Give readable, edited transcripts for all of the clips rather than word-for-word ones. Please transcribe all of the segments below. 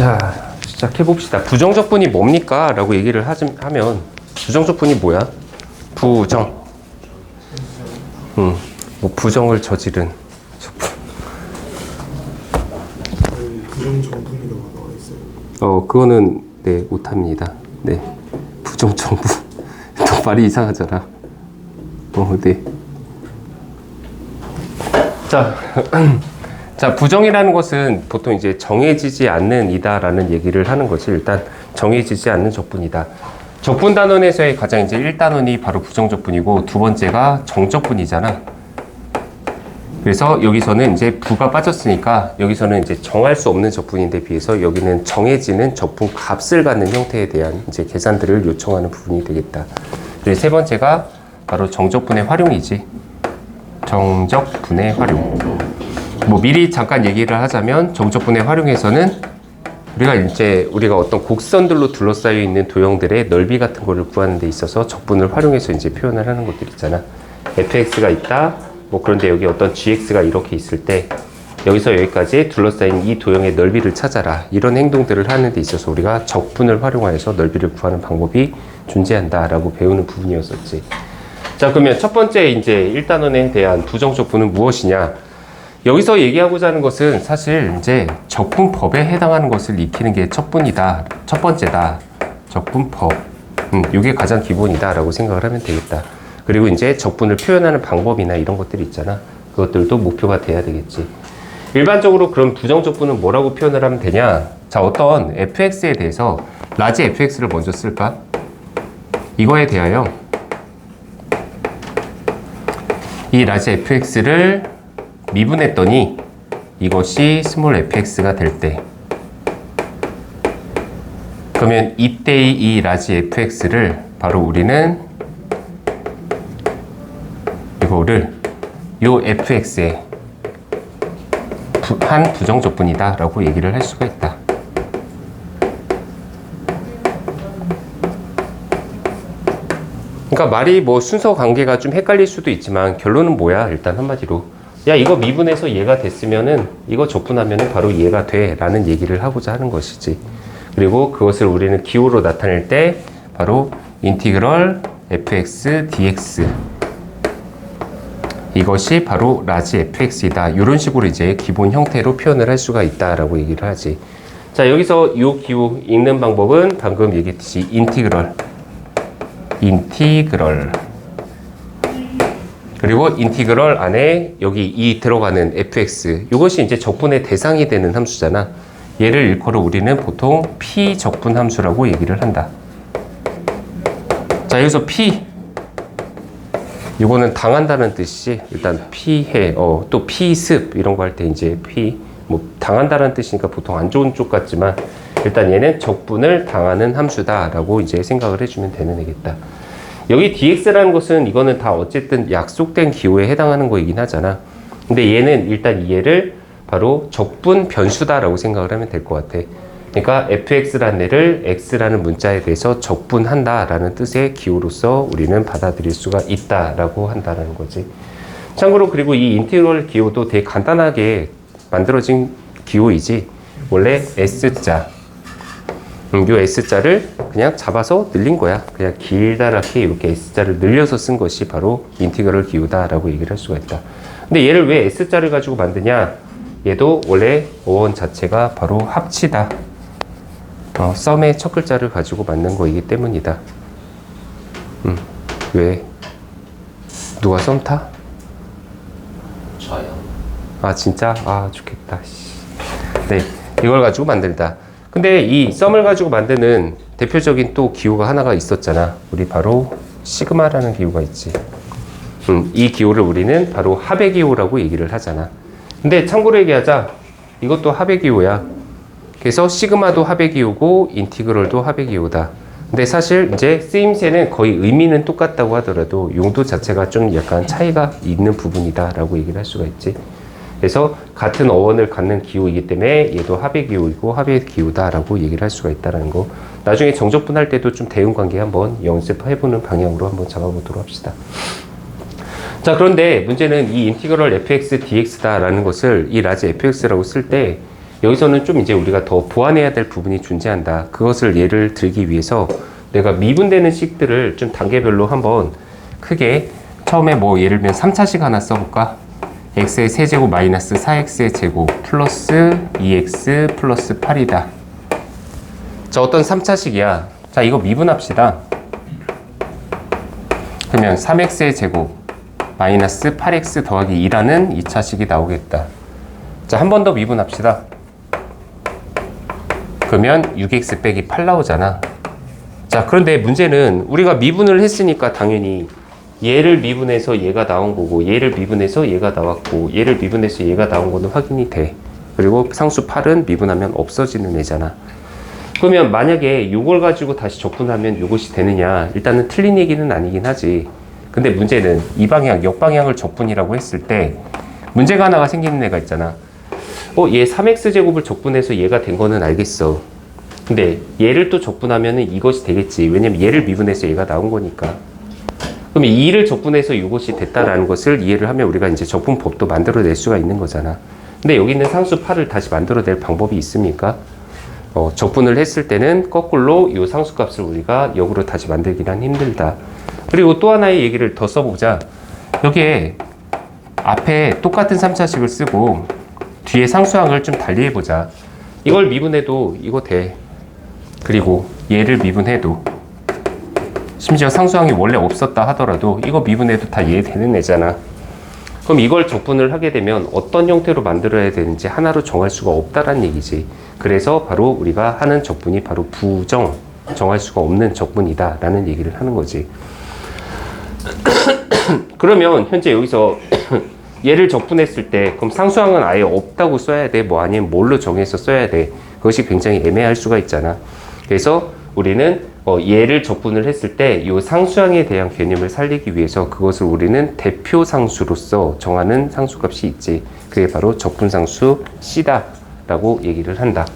자, 시작해봅시다. 부정적분이 뭡니까? 라고 얘기를 하면 부정적분이 뭐야? 부정. 뭐 부정을 저지른 적분. 부정정분이라고 나와 있어요. 그거는 네, 오답입니다. 네. 부정정분. 또 말이 이상하잖아. 네. 자, 자, 부정이라는 것은 보통 이제 정해지지 않는 이다라는 얘기를 하는 거지. 일단 정해지지 않는 적분이다. 적분 단원에서의 가장 이제 1단원이 바로 부정적분이고 두 번째가 정적분이잖아. 그래서 여기서는 이제 부가 빠졌으니까 여기서는 이제 정할 수 없는 적분인데 비해서 여기는 정해지는 적분 값을 갖는 형태에 대한 이제 계산들을 요청하는 부분이 되겠다. 그리고 세 번째가 바로 정적분의 활용이지. 정적분의 활용. 뭐 미리 잠깐 얘기를 하자면 정적분의 활용에서는 우리가 어떤 곡선들로 둘러싸여 있는 도형들의 넓이 같은 거를 구하는 데 있어서 적분을 활용해서 이제 표현을 하는 것들 있잖아. fx가 있다. 뭐 그런데 여기 어떤 gx가 이렇게 있을 때 여기서 여기까지 둘러싸인 이 도형의 넓이를 찾아라. 이런 행동들을 하는 데 있어서 우리가 적분을 활용하여서 넓이를 구하는 방법이 존재한다라고 배우는 부분이었었지. 자, 그러면 첫 번째 이제 1단원에 대한 부정적분은 무엇이냐? 여기서 얘기하고자 하는 것은 사실 이제 적분법에 해당하는 것을 익히는 게 첫 번째다. 적분법. 이게 가장 기본이다라고 생각을 하면 되겠다. 그리고 이제 적분을 표현하는 방법이나 이런 것들이 있잖아. 그것들도 목표가 돼야 되겠지. 일반적으로 그럼 부정적분은 뭐라고 표현을 하면 되냐? 자, 어떤 fx에 대해서 라지 fx를 먼저 쓸까? 이거에 대하여 이 라지 fx를 미분했더니 이것이 스몰 fx가 될 때, 그러면 이때의 이 라지 fx를 바로 우리는 이거를 요 fx의 한 부정적분이다 라고 얘기를 할 수가 있다. 그러니까 말이 뭐 순서 관계가 좀 헷갈릴 수도 있지만 결론은 뭐야? 일단 한마디로 야, 이거 미분해서 얘가 됐으면은 이거 적분하면은 바로 얘가 돼 라는 얘기를 하고자 하는 것이지. 그리고 그것을 우리는 기호로 나타낼 때 바로 인티그럴 fx dx, 이것이 바로 라지 fx이다. 이런 식으로 이제 기본 형태로 표현을 할 수가 있다라고 얘기를 하지. 자, 여기서 이 기호 읽는 방법은 방금 얘기했듯이 인티그럴. 그리고 인티그럴 안에 여기 이 들어가는 fx, 이것이 이제 적분의 대상이 되는 함수잖아. 얘를 일컬어 우리는 보통 p 적분 함수라고 얘기를 한다. 자, 여기서 p, 이거는 당한다는 뜻이지. 일단 피해, 또 피습 이런 거 할 때 이제 뭐 당한다는 뜻이니까 보통 안 좋은 쪽 같지만 일단 얘는 적분을 당하는 함수다라고 이제 생각을 해주면 되는 애겠다. 여기 dx라는 것은 이거는 다 어쨌든 약속된 기호에 해당하는 거이긴 하잖아. 근데 얘는 일단 얘를 바로 적분 변수다라고 생각을 하면 될 것 같아. 그러니까 fx라는 애를 x라는 문자에 대해서 적분한다라는 뜻의 기호로서 우리는 받아들일 수가 있다라고 한다라는 거지. 참고로 그리고 이 인티그럴 기호도 되게 간단하게 만들어진 기호이지. 원래 s자, 요 s자를 그냥 잡아서 늘린 거야. 그냥 길다랗게 이렇게 s자를 늘려서 쓴 것이 바로 인티그럴 기호다라고 얘기를 할 수가 있다. 근데 얘를 왜 s자를 가지고 만드냐? 얘도 원래 어원 자체가 바로 합치다. 썸의 첫 글자를 가지고 만든 거이기 때문이다. 왜? 누가 썸 타? 저요. 아, 진짜? 아, 좋겠다. 네, 이걸 가지고 만들다. 근데 이 썸을 가지고 만드는 대표적인 또 기호가 하나가 있었잖아. 우리 바로 시그마라는 기호가 있지. 이 기호를 우리는 바로 합의 기호라고 얘기를 하잖아. 근데 참고로 얘기하자. 이것도 합의 기호야. 그래서 시그마도 합의 기호고 인티그럴도 합의 기호다. 근데 사실 이제 쓰임새는 거의 의미는 똑같다고 하더라도 용도 자체가 좀 약간 차이가 있는 부분이다라고 얘기를 할 수가 있지. 그래서 같은 어원을 갖는 기호이기 때문에 얘도 합의 기호이고 합의 기호다라고 얘기를 할 수가 있다는 거. 나중에 정적분할 때도 좀 대응관계 한번 연습해보는 방향으로 한번 잡아보도록 합시다. 자, 그런데 문제는 이 인티그럴 fx dx다라는 것을 이 라지 fx라고 쓸 때 여기서는 좀 이제 우리가 더 보완해야 될 부분이 존재한다. 그것을 예를 들기 위해서 내가 미분되는 식들을 좀 단계별로 한번 크게 처음에 뭐 예를 들면 3차식 하나 써볼까? x의 세제곱 마이너스 4x의 제곱 플러스 2x 플러스 8이다. 자, 어떤 3차식이야. 자, 이거 미분합시다. 그러면 3x의 제곱 마이너스 8x 더하기 2라는 2차식이 나오겠다. 자, 한 번 더 미분합시다. 그러면 6x 빼기 8 나오잖아. 자, 그런데 문제는 우리가 미분을 했으니까 당연히 얘를 미분해서 얘가 나온 거고, 얘를 미분해서 얘가 나왔고, 얘를 미분해서 얘가 나온 거는 확인이 돼. 그리고 상수 8은 미분하면 없어지는 애잖아. 그러면 만약에 이걸 가지고 다시 적분하면 이것이 되느냐? 일단은 틀린 얘기는 아니긴 하지. 근데 문제는 이 방향, 역방향을 적분이라고 했을 때 문제가 하나가 생기는 애가 있잖아. 얘 3x제곱을 적분해서 얘가 된 거는 알겠어. 근데 얘를 또 적분하면 이것이 되겠지. 왜냐면 얘를 미분해서 얘가 나온 거니까. 그럼 2를 적분해서 이것이 됐다라는 것을 이해를 하면 우리가 이제 적분법도 만들어낼 수가 있는 거잖아. 근데 여기 있는 상수 8을 다시 만들어낼 방법이 있습니까? 적분을 했을 때는 거꾸로 이 상수값을 우리가 역으로 다시 만들기란 힘들다. 그리고 또 하나의 얘기를 더 써보자. 여기에 앞에 똑같은 3차식을 쓰고 뒤에 상수항을 좀 달리 해보자. 이걸 미분해도 이거 돼. 그리고 얘를 미분해도, 심지어 상수항이 원래 없었다 하더라도 이거 미분해도 다 이해되는 애잖아. 그럼 이걸 적분을 하게 되면 어떤 형태로 만들어야 되는지 하나로 정할 수가 없다라는 얘기지. 그래서 바로 우리가 하는 적분이 바로 부정, 정할 수가 없는 적분이다 라는 얘기를 하는 거지. 그러면 현재 여기서 얘를 적분했을 때 그럼 상수항은 아예 없다고 써야 돼? 뭐 아니면 뭘로 정해서 써야 돼? 그것이 굉장히 애매할 수가 있잖아. 그래서 우리는 얘를 적분을 했을 때 이 상수항에 대한 개념을 살리기 위해서 그것을 우리는 대표 상수로서 정하는 상수값이 있지. 그게 바로 적분상수 C다 라고 얘기를 한다.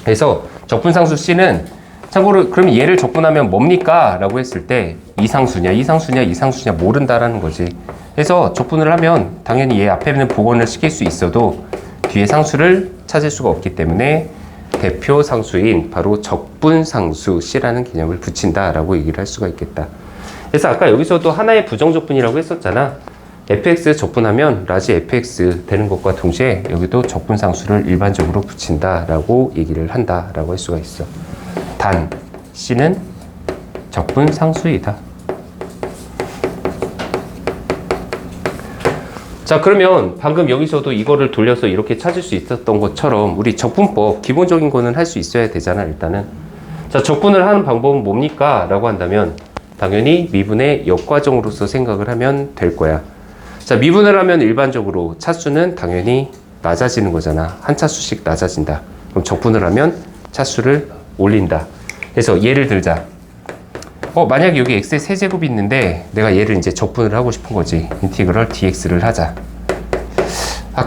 그래서 적분상수 C는 참고로 그럼 얘를 적분하면 뭡니까? 라고 했을 때 이상수냐 이상수냐 이상수냐 모른다라는 거지. 그래서 적분을 하면 당연히 얘 앞에는 복원을 시킬 수 있어도 뒤에 상수를 찾을 수가 없기 때문에 대표 상수인 바로 적분상수 C라는 개념을 붙인다라고 얘기를 할 수가 있겠다. 그래서 아까 여기서도 하나의 부정적분이라고 했었잖아. fx 적분하면 라지 fx 되는 것과 동시에 여기도 적분상수를 일반적으로 붙인다라고 얘기를 한다라고 할 수가 있어. 단 C는 적분상수이다. 자, 그러면 방금 여기서도 이거를 돌려서 이렇게 찾을 수 있었던 것처럼 우리 적분법 기본적인 거는 할 수 있어야 되잖아. 일단은 자, 적분을 하는 방법은 뭡니까? 라고 한다면 당연히 미분의 역과정으로서 생각을 하면 될 거야. 자, 미분을 하면 일반적으로 차수는 당연히 낮아지는 거잖아. 한 차수씩 낮아진다. 그럼 적분을 하면 차수를 올린다. 그래서 예를 들자. 만약에 여기 x의 세제곱이 있는데 내가 얘를 이제 적분을 하고 싶은 거지. 인티그럴 dx를 하자.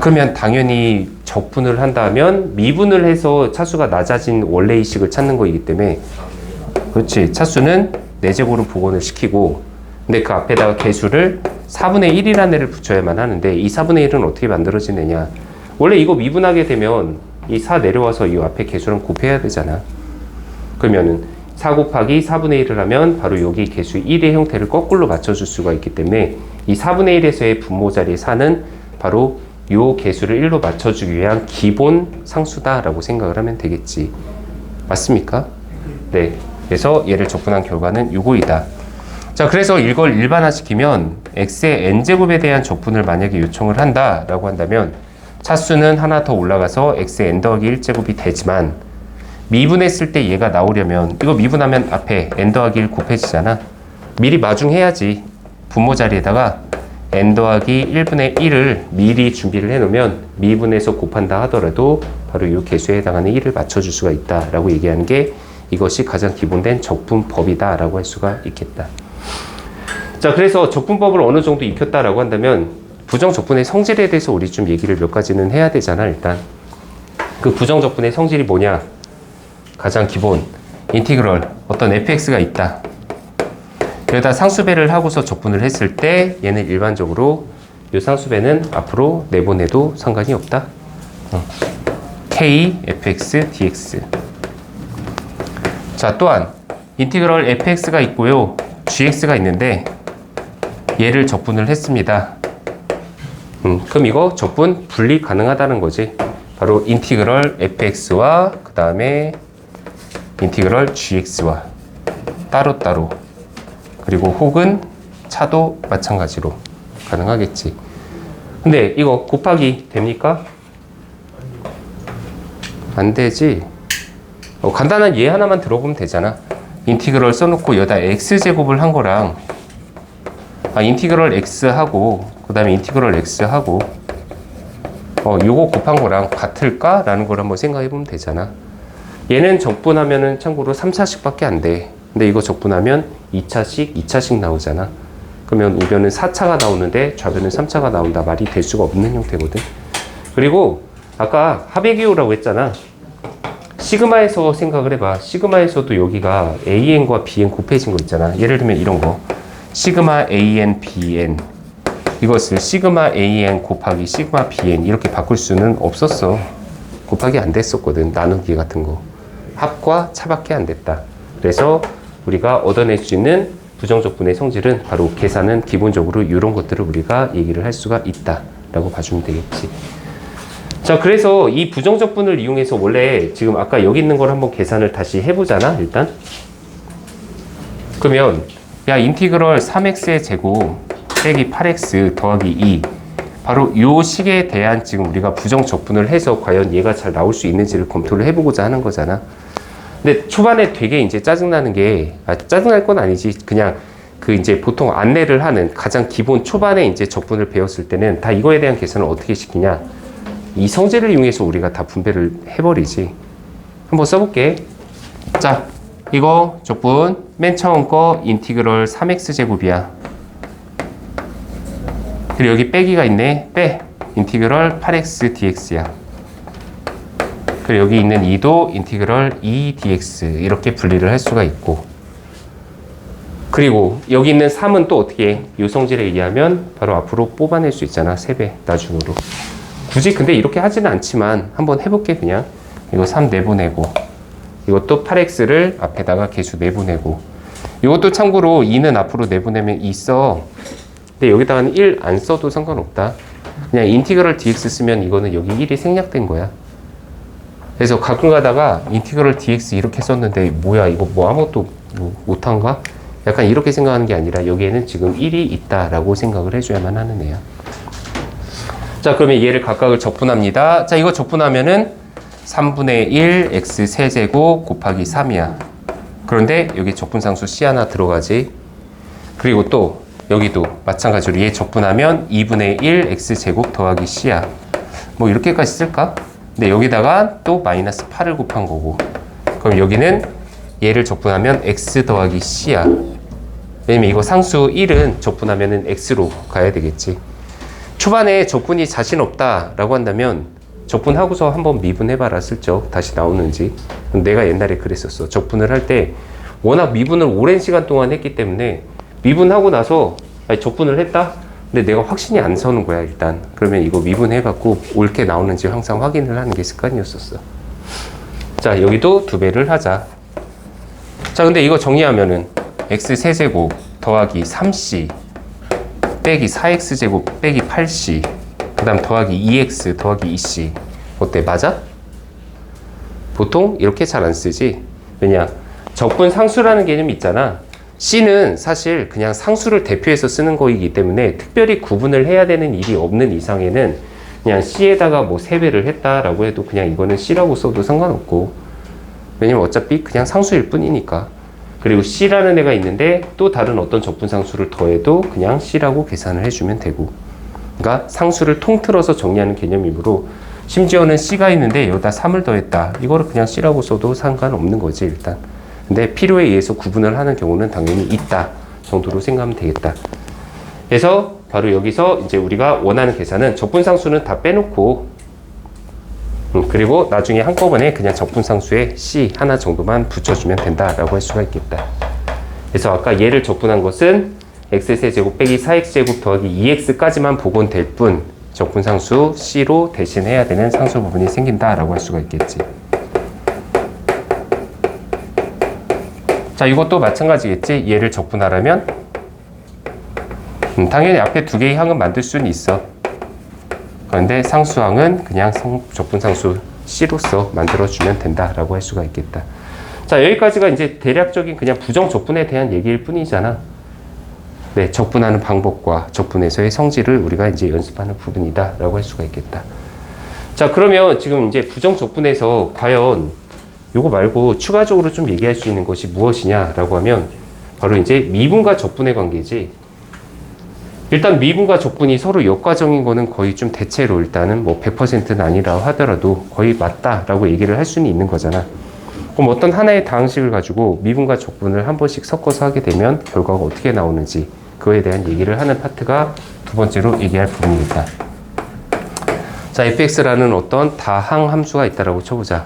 그러면 당연히 적분을 한다면 미분을 해서 차수가 낮아진 원래의 식을 찾는 거이기 때문에 그렇지. 차수는 4제곱으로 복원을 시키고 근데 그 앞에다가 개수를 4분의 1이라는 애를 붙여야만 하는데 이 4분의 1은 어떻게 만들어지느냐. 원래 이거 미분하게 되면 이 4 내려와서 이 앞에 개수랑 곱해야 되잖아. 그러면은 4 곱하기 4분의 1을 하면 바로 여기 개수 1의 형태를 거꾸로 맞춰줄 수가 있기 때문에 이 4분의 1에서의 분모 자리의 4는 바로 요 개수를 1로 맞춰주기 위한 기본 상수다라고 생각을 하면 되겠지. 맞습니까? 네. 그래서 얘를 적분한 결과는 요거이다. 자, 그래서 이걸 일반화시키면 x의 n제곱에 대한 적분을 만약에 요청을 한다라고 한다면 차수는 하나 더 올라가서 x의 n 더하기 1제곱이 되지만 미분했을 때 얘가 나오려면 이거 미분하면 앞에 n 더하기 1 곱해지잖아. 미리 마중해야지. 분모 자리에다가 n 더하기 1분의 1을 미리 준비를 해놓으면 미분해서 곱한다 하더라도 바로 이 개수에 해당하는 1을 맞춰줄 수가 있다라고 얘기하는 게 이것이 가장 기본된 적분법이다라고 할 수가 있겠다. 자, 그래서 적분법을 어느 정도 익혔다라고 한다면 부정적분의 성질에 대해서 우리 좀 얘기를 몇 가지는 해야 되잖아. 일단 그 부정적분의 성질이 뭐냐. 가장 기본 인티그럴 어떤 fx가 있다. 여기다 상수배를 하고서 적분을 했을 때 얘는 일반적으로 이 상수배는 앞으로 내보내도 상관이 없다. k fx dx. 자, 또한 인티그럴 fx가 있고요, gx가 있는데 얘를 적분을 했습니다. 그럼 이거 적분 분리 가능하다는 거지. 바로 인티그럴 fx와 그 다음에 인티그럴 gx와 따로따로, 그리고 혹은 차도 마찬가지로 가능하겠지. 근데 이거 곱하기 됩니까? 안 되지. 간단한 예 하나만 들어보면 되잖아. 인티그럴 써놓고 여기다 x제곱을 한 거랑 인티그럴 x하고 그 다음에 인티그럴 x하고 요거 곱한 거랑 같을까? 라는 걸 한번 생각해 보면 되잖아. 얘는 적분하면은 참고로 3차식 밖에 안 돼. 근데 이거 적분하면 2차식, 2차식 나오잖아. 그러면 우변은 4차가 나오는데 좌변은 3차가 나온다. 말이 될 수가 없는 형태거든. 그리고 아까 합의기호라고 했잖아. 시그마에서 생각을 해봐. 시그마에서도 여기가 AN과 BN 곱해진 거 있잖아. 예를 들면 이런 거. 시그마 AN, BN. 이것을 시그마 AN 곱하기 시그마 BN 이렇게 바꿀 수는 없었어. 곱하기 안 됐었거든. 나누기 같은 거. 합과 차밖에 안 됐다. 그래서 우리가 얻어낼 수 있는 부정적분의 성질은 바로 계산은 기본적으로 이런 것들을 우리가 얘기를 할 수가 있다 라고 봐주면 되겠지. 자, 그래서 이 부정적분을 이용해서 원래 지금 아까 여기 있는 걸 한번 계산을 다시 해보잖아. 일단 그러면 야, 인티그럴 3x의 제곱 빼기 8x 더하기 2, 바로 요 식에 대한 지금 우리가 부정적분을 해서 과연 얘가 잘 나올 수 있는지를 검토를 해보고자 하는 거잖아. 근데 초반에 되게 이제 짜증나는 게, 짜증날 건 아니지. 그냥 그 이제 보통 안내를 하는 가장 기본 초반에 이제 적분을 배웠을 때는 다 이거에 대한 계산을 어떻게 시키냐. 이 성질을 이용해서 우리가 다 분배를 해버리지. 한번 써볼게. 자, 이거 적분 맨 처음 거 인티그럴 3x제곱이야. 그리고 여기 빼기가 있네. 빼. 인티그럴 8x dx야. 그리고 여기 있는 2도 인티그럴 2 dx 이렇게 분리를 할 수가 있고, 그리고 여기 있는 3은 또 어떻게 해? 이 성질에 의하면 바로 앞으로 뽑아낼 수 있잖아. 3배 나중으로. 굳이 근데 이렇게 하지는 않지만 한번 해볼게. 그냥 이거 3 내보내고, 이것도 8x를 앞에다가 개수 내보내고, 이것도 참고로 2는 앞으로 내보내면 2 써. 근데 여기다가는 1 안 써도 상관없다. 그냥 인티그럴 dx 쓰면 이거는 여기 1이 생략된 거야. 그래서 가끔 가다가 인티그럴 dx 이렇게 썼는데 뭐야 이거 뭐 아무것도 못한가? 약간 이렇게 생각하는 게 아니라 여기에는 지금 1이 있다라고 생각을 해줘야만 하는 애야. 자, 그러면 얘를 각각을 적분합니다. 자, 이거 적분하면은 3분의 1 x 세제곱 곱하기 3이야. 그런데 여기 적분상수 C 하나 들어가지. 그리고 또 여기도 마찬가지로 얘 적분하면 2분의 1 x제곱 더하기 C야. 뭐 이렇게까지 쓸까? 근데 여기다가 또 마이너스 8을 곱한 거고, 그럼 여기는 얘를 적분하면 x 더하기 C야. 왜냐면 이거 상수 1은 적분하면은 x로 가야 되겠지. 초반에 적분이 자신 없다라고 한다면 적분하고서 한번 미분해봐라. 슬쩍 다시 나오는지. 내가 옛날에 그랬었어. 적분을 할 때 워낙 미분을 오랜 시간 동안 했기 때문에 미분하고 나서 적분을 했다? 근데 내가 확신이 안 서는 거야 일단. 그러면 이거 미분해갖고 옳게 나오는지 항상 확인을 하는 게 습관이었었어. 자, 여기도 2배를 하자. 자, 근데 이거 정리하면은 x 세제곱 더하기 3c 빼기 4x제곱 빼기 8c 그 다음 더하기 2x 더하기 2c 어때? 맞아? 보통 이렇게 잘 안 쓰지. 왜냐? 적분 상수라는 개념이 있잖아. C는 사실 그냥 상수를 대표해서 쓰는 거이기 때문에 특별히 구분을 해야 되는 일이 없는 이상에는 그냥 C에다가 뭐 3배를 했다라고 해도 그냥 이거는 C라고 써도 상관없고, 왜냐면 어차피 그냥 상수일 뿐이니까. 그리고 C라는 애가 있는데 또 다른 어떤 적분상수를 더해도 그냥 C라고 계산을 해주면 되고, 그러니까 상수를 통틀어서 정리하는 개념이므로 심지어는 C가 있는데 여기다 3을 더했다. 이거를 그냥 C라고 써도 상관없는 거지 일단. 근데 필요에 의해서 구분을 하는 경우는 당연히 있다 정도로 생각하면 되겠다. 그래서 바로 여기서 이제 우리가 원하는 계산은 적분상수는 다 빼놓고, 그리고 나중에 한꺼번에 그냥 적분상수에 C 하나 정도만 붙여주면 된다라고 할 수가 있겠다. 그래서 아까 얘를 적분한 것은 x세제곱 빼기 4x제곱 더하기 2x까지만 복원될 뿐, 적분상수 C로 대신해야 되는 상수 부분이 생긴다라고 할 수가 있겠지. 자, 이것도 마찬가지겠지. 얘를 적분하려면 당연히 앞에 두 개의 항은 만들 수는 있어. 그런데 상수항은 그냥 적분상수 C로서 만들어주면 된다라고 할 수가 있겠다. 자, 여기까지가 이제 대략적인 그냥 부정적분에 대한 얘기일 뿐이잖아. 네, 적분하는 방법과 적분에서의 성질을 우리가 이제 연습하는 부분이다라고 할 수가 있겠다. 자, 그러면 지금 이제 부정적분에서 과연 요거 말고 추가적으로 좀 얘기할 수 있는 것이 무엇이냐라고 하면 바로 이제 미분과 적분의 관계지. 일단 미분과 적분이 서로 역과정인 거는 거의 좀 대체로 일단은 뭐 100%는 아니라 하더라도 거의 맞다라고 얘기를 할 수는 있는 거잖아. 그럼 어떤 하나의 다항식을 가지고 미분과 적분을 한 번씩 섞어서 하게 되면 결과가 어떻게 나오는지 그거에 대한 얘기를 하는 파트가 두 번째로 얘기할 부분이겠다. 자, fx라는 어떤 다항 함수가 있다라고 쳐보자.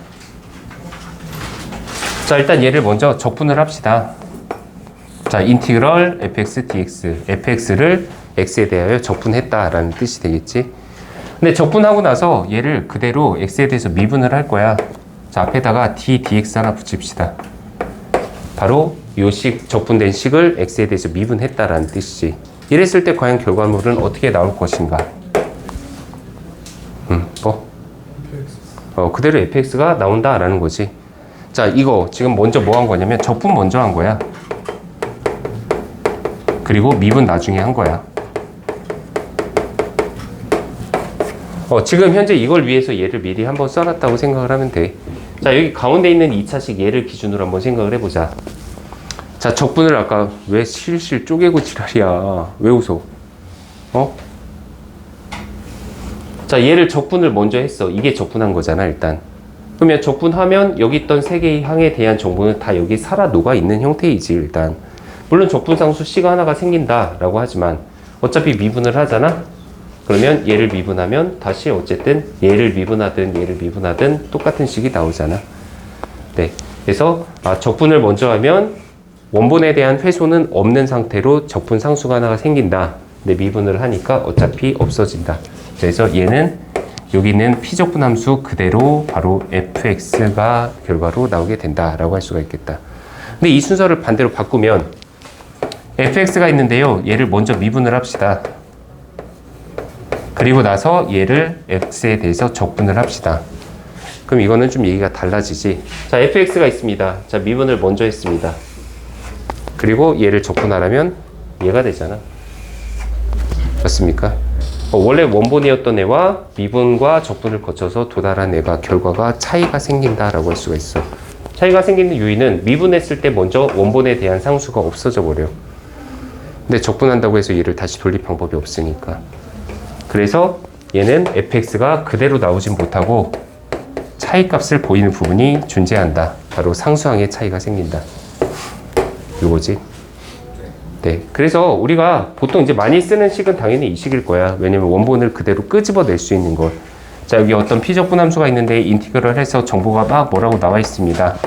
자, 일단 얘를 먼저 적분을 합시다. 자, 인티그럴 fx dx, fx를 x에 대하여 적분했다라는 뜻이 되겠지. 근데 적분하고 나서 얘를 그대로 x에 대해서 미분을 할 거야. 자, 앞에다가 d dx 하나 붙입시다. 바로 요 식, 적분된 식을 x에 대해서 미분했다라는 뜻이지. 이랬을 때 과연 결과물은 어떻게 나올 것인가? 그대로 fx가 나온다라는 거지. 자, 이거 지금 먼저 뭐 한 거냐면 적분 먼저 한 거야. 그리고 미분 나중에 한 거야. 지금 현재 이걸 위해서 얘를 미리 한번 써놨다고 생각을 하면 돼. 자, 여기 가운데 있는 2차식 얘를 기준으로 한번 생각을 해보자. 자, 적분을 아까 왜 실실 쪼개고 지랄이야. 왜 웃어? 자, 얘를 적분을 먼저 했어. 이게 적분한 거잖아, 일단. 그러면 적분하면 여기 있던 세 개의 항에 대한 정보는 다 여기 살아 녹아 있는 형태이지, 일단. 물론 적분상수 C가 하나가 생긴다라고 하지만 어차피 미분을 하잖아? 그러면 얘를 미분하면 다시 어쨌든 얘를 미분하든 똑같은 식이 나오잖아. 네. 그래서 적분을 먼저 하면 원본에 대한 회소는 없는 상태로 적분 상수가 하나가 생긴다. 근데 미분을 하니까 어차피 없어진다. 그래서 얘는 여기 있는 피적분 함수 그대로 바로 fx가 결과로 나오게 된다라고 할 수가 있겠다. 근데 이 순서를 반대로 바꾸면 fx가 있는데요. 얘를 먼저 미분을 합시다. 그리고 나서 얘를 x에 대해서 적분을 합시다. 그럼 이거는 좀 얘기가 달라지지. 자, fx가 있습니다. 자, 미분을 먼저 했습니다. 그리고 얘를 적분하려면 얘가 되잖아. 맞습니까? 원래 원본이었던 애와 미분과 적분을 거쳐서 도달한 애가 결과가 차이가 생긴다라고 할 수가 있어. 차이가 생기는 요인은 미분했을 때 먼저 원본에 대한 상수가 없어져 버려. 근데 적분한다고 해서 얘를 다시 돌릴 방법이 없으니까. 그래서 얘는 fx가 그대로 나오진 못하고 차이값을 보이는 부분이 존재한다. 바로 상수항의 차이가 생긴다. 이거지. 네. 그래서 우리가 보통 이제 많이 쓰는 식은 당연히 이 식일 거야. 왜냐면 원본을 그대로 끄집어낼 수 있는 것. 자, 여기 어떤 피적분 함수가 있는데 인티그럴 해서 정보가 막 뭐라고 나와 있습니다.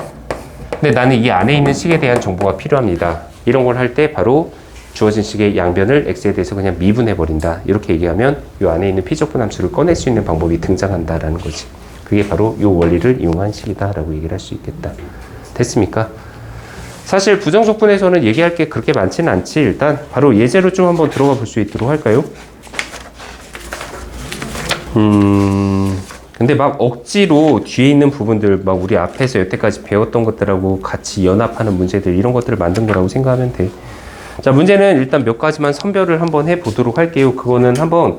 근데 나는 이 안에 있는 식에 대한 정보가 필요합니다. 이런 걸 할 때 바로 주어진 식의 양변을 x에 대해서 그냥 미분해 버린다. 이렇게 얘기하면 이 안에 있는 피적분 함수를 꺼낼 수 있는 방법이 등장한다라는 거지. 그게 바로 이 원리를 이용한 식이다라고 얘기를 할 수 있겠다. 됐습니까? 사실 부정적분에서는 얘기할 게 그렇게 많지는 않지. 일단 바로 예제로 좀 한번 들어가 볼 수 있도록 할까요? 근데 막 억지로 뒤에 있는 부분들 막 우리 앞에서 여태까지 배웠던 것들하고 같이 연합하는 문제들 이런 것들을 만든 거라고 생각하면 돼. 자, 문제는 일단 몇 가지만 선별을 한번 해보도록 할게요. 그거는 한번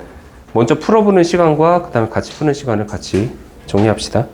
먼저 풀어보는 시간과 그 다음에 같이 푸는 시간을 같이 정리합시다.